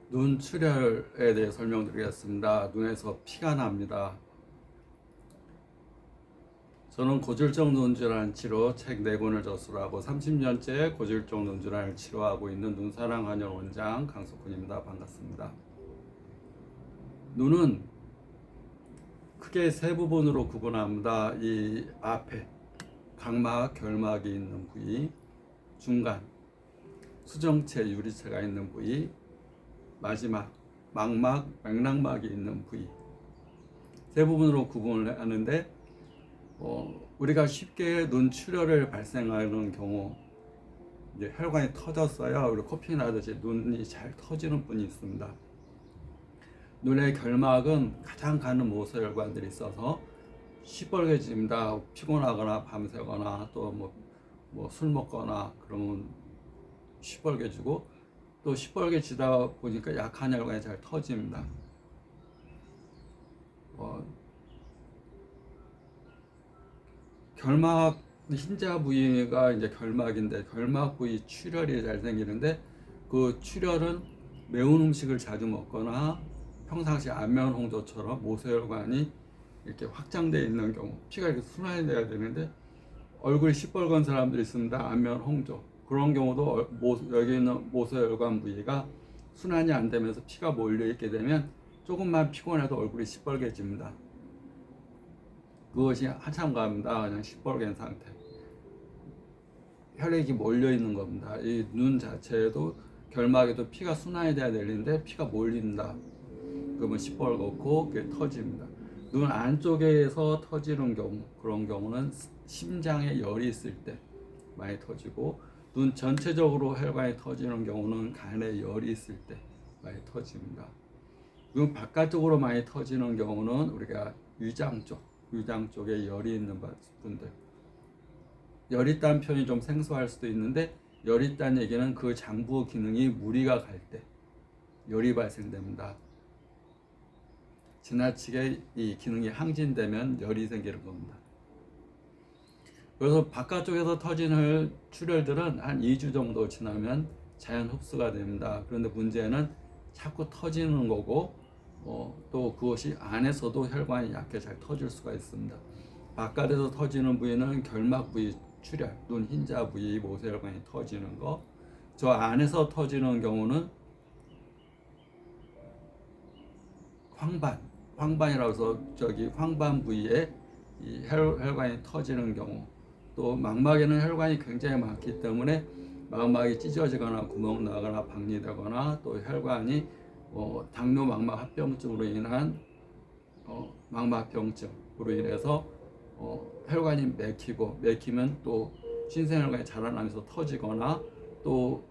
눈 출혈에 대해 설명드리겠습니다. 눈에서 피가 납니다. 저는 고질적 눈질환 치료 책 4권을 저술하고 30년째 고질적 눈질환을 치료하고 있는 눈사랑 한의원 원장 강석훈입니다. 반갑습니다. 눈은 크게 세 부분으로 구분합니다. 이 앞에 각막, 결막이 있는 부위, 중간 수정체, 유리체가 있는 부위, 마지막 망막, 맥락막이 있는 부위, 세 부분으로 구분을 하는데 우리가 쉽게 눈 출혈을 발생하는 경우, 이제 혈관이 터졌어요. 우리 코피 나듯이 눈이 잘 터지는 분이 있습니다. 눈의 결막은 가장 가는 모세혈관들이 있어서 시뻘개집니다. 피곤하거나 밤새거나 또 술 먹거나 그러면 시뻘개지고, 또 시뻘개지다 보니까 약한 혈관이 잘 터집니다. 결막 흰자 부위가 이제 결막인데, 결막 부위 출혈이 잘 생기는데, 그 출혈은 매운 음식을 자주 먹거나 평상시 안면 홍조처럼 모세혈관이 이렇게 확장되어 있는 경우, 피가 이렇게 순환이 돼야 되는데 얼굴이 시뻘건 사람들이 있습니다. 안면 홍조. 그런 경우도 여기 있는 모세혈관 부위가 순환이 안 되면서 피가 몰려 있게 되면 조금만 피곤해도 얼굴이 시뻘개집니다. 그것이 한참 갑니다. 그냥 시뻘겋은 상태. 혈액이 몰려 있는 겁니다. 이 눈 자체에도 결막에도 피가 순환이 돼야 되는데 피가 몰린다. 그러면 시뻘겋고 그게 터집니다. 눈 안쪽에서 터지는 경우, 그런 경우는 심장에 열이 있을 때 많이 터지고, 눈 전체적으로 혈관이 터지는 경우는 간에 열이 있을 때 많이 터집니다. 눈 바깥쪽으로 많이 터지는 경우는 우리가 위장 쪽에 열이 있는 분들, 열이 있다는 표현이 좀 생소할 수도 있는데, 열이 있다는 얘기는 그 장부 기능이 무리가 갈 때 열이 발생됩니다. 지나치게 이 기능이 항진되면 열이 생기는 겁니다. 그래서 바깥쪽에서 터지는 출혈들은 한 2주 정도 지나면 자연 흡수가 됩니다. 그런데 문제는 자꾸 터지는 거고, 또 그것이 안에서도 혈관이 약해 잘 터질 수가 있습니다. 바깥에서 터지는 부위는 결막 부위 출혈, 눈 흰자 부위 모세혈관이 터지는 거. 저 안에서 터지는 경우는 황반이라고 해서 저기 황반 부위에 이 혈관이 터지는 경우, 또 망막에는 혈관이 굉장히 많기 때문에 망막이 찢어지거나 구멍 나거나 박리되거나, 또 혈관이 당뇨 망막 합병증으로 인한 망막병증으로 인해서 혈관이 맥히면 또 신생혈관이 자라나면서 터지거나, 또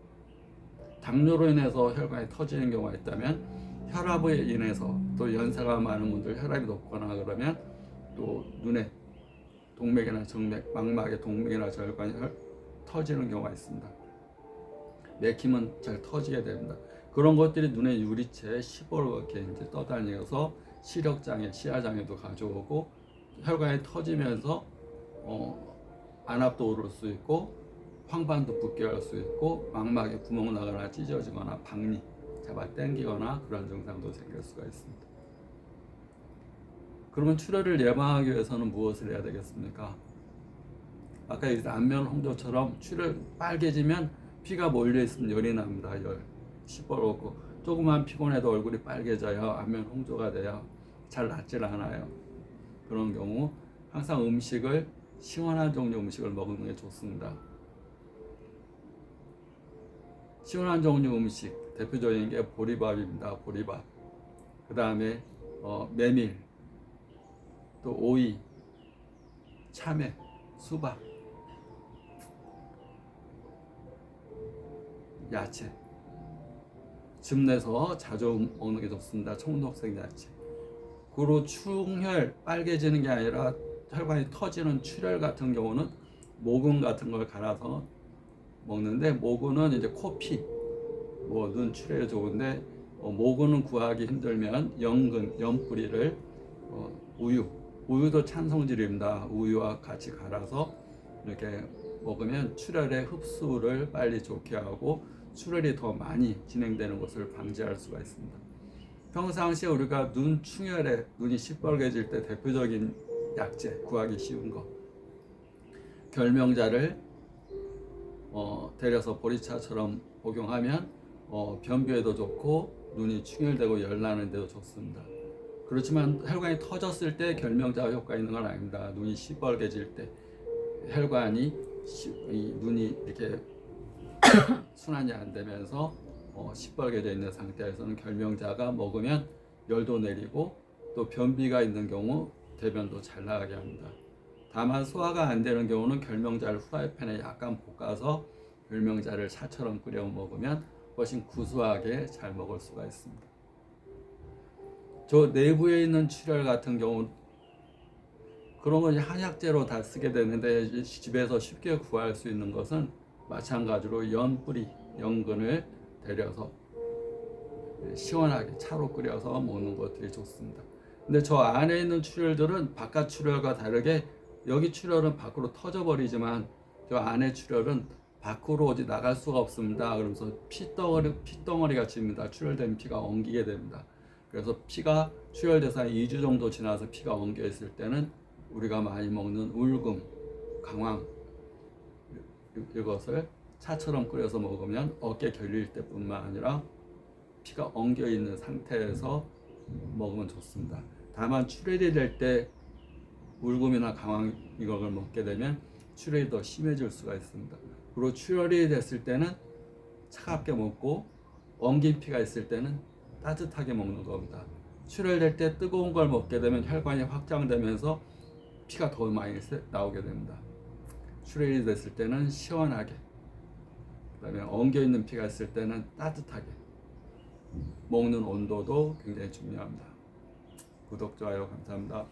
당뇨로 인해서 혈관이 터지는 경우가 있다면, 혈압에 인해서 또 연세가 많은 분들 혈압이 높거나 그러면 또 눈에 동맥이나 정맥, 망막의 동맥이나 절관이 터지는 경우가 있습니다. 맥히면 잘 터지게 됩니다. 그런 것들이 눈의 유리체에 시뻘겋게 이제 떠다니면서 시력장애, 시야장애도 가져오고, 혈관이 터지면서 안압도 오를 수 있고, 황반도 붓게 할 수 있고, 망막에 구멍 나거나 찢어지거나 박리, 잡아 당기거나 그런 증상도 생길 수가 있습니다. 그러면 출혈을 예방하기 위해서는 무엇을 해야 되겠습니까? 아까 얘기했던 안면 홍조처럼 출혈 빨개지면 피가 몰려 있으면 열이 납니다. 시뻘겋고 조금만 피곤해도 얼굴이 빨개져요. 안면 홍조가 돼요. 잘 낫질 않아요. 그런 경우 항상 시원한 종류 음식을 먹는 게 좋습니다. 시원한 종류 음식 대표적인 게 보리밥입니다. 보리밥. 그 다음에 메밀, 또 오이, 참외, 수박, 야채, 즙 내서 자주 먹는 게 좋습니다. 청록색 야채. 그리고 충혈, 빨개지는 게 아니라 혈관이 터지는 출혈 같은 경우는 모근 같은 걸 갈아서 먹는데, 모근은 이제 코피, 눈 출혈에 좋은데, 모근은 구하기 힘들면 연뿌리를 우유도 찬성질입니다. 우유와 같이 갈아서 이렇게 먹으면 출혈의 흡수를 빨리 좋게 하고, 출혈이 더 많이 진행되는 것을 방지할 수가 있습니다. 평상시에 우리가 눈 충혈에 눈이 시뻘개질 때 대표적인 약재 구하기 쉬운 거 결명자를 데려서 보리차처럼 복용하면 변비에도 좋고 눈이 충혈되고 열나는 데도 좋습니다. 그렇지만 혈관이 터졌을 때 결명자가 효과 있는 건 아닙니다. 눈이 시뻘개질 때 혈관이 눈이 이렇게 순환이 안 되면서 시뻘개져 있는 상태에서는 결명자가 먹으면 열도 내리고 또 변비가 있는 경우 대변도 잘 나가게 합니다. 다만 소화가 안 되는 경우는 결명자를 후라이팬에 약간 볶아서 결명자를 차처럼 끓여 먹으면 훨씬 구수하게 잘 먹을 수가 있습니다. 저 내부에 있는 출혈 같은 경우 그런 건 한약재로 다 쓰게 되는데 집에서 쉽게 구할 수 있는 것은 마찬가지로 연뿌리, 연근을 데려서 시원하게 차로 끓여서 먹는 것들이 좋습니다. 근데 저 안에 있는 출혈들은 바깥 출혈과 다르게 여기 출혈은 밖으로 터져버리지만 저 안에 출혈은 밖으로 어디 나갈 수가 없습니다. 그러면서 피덩어리가 칩니다. 출혈된 피가 엉기게 됩니다. 그래서 피가 출혈돼서 2주 정도 지나서 피가 엉겨 있을 때는 우리가 많이 먹는 울금, 강황 이것을 차처럼 끓여서 먹으면 어깨 결릴 때뿐만 아니라 피가 엉겨 있는 상태에서 먹으면 좋습니다. 다만 출혈이 될 때 울금이나 강황 이걸 먹게 되면 출혈이 더 심해질 수가 있습니다. 그리고 출혈이 됐을 때는 차갑게 먹고 엉긴 피가 있을 때는 따뜻하게 먹는 겁니다. 출혈될 때 뜨거운 걸 먹게 되면 혈관이 확장되면서 피가 더 많이 나오게 됩니다. 출혈이 됐을 때는 시원하게, 그다음에 엉겨 있는 피가 있을 때는 따뜻하게 먹는 온도도 굉장히 중요합니다. 구독, 좋아요 감사합니다.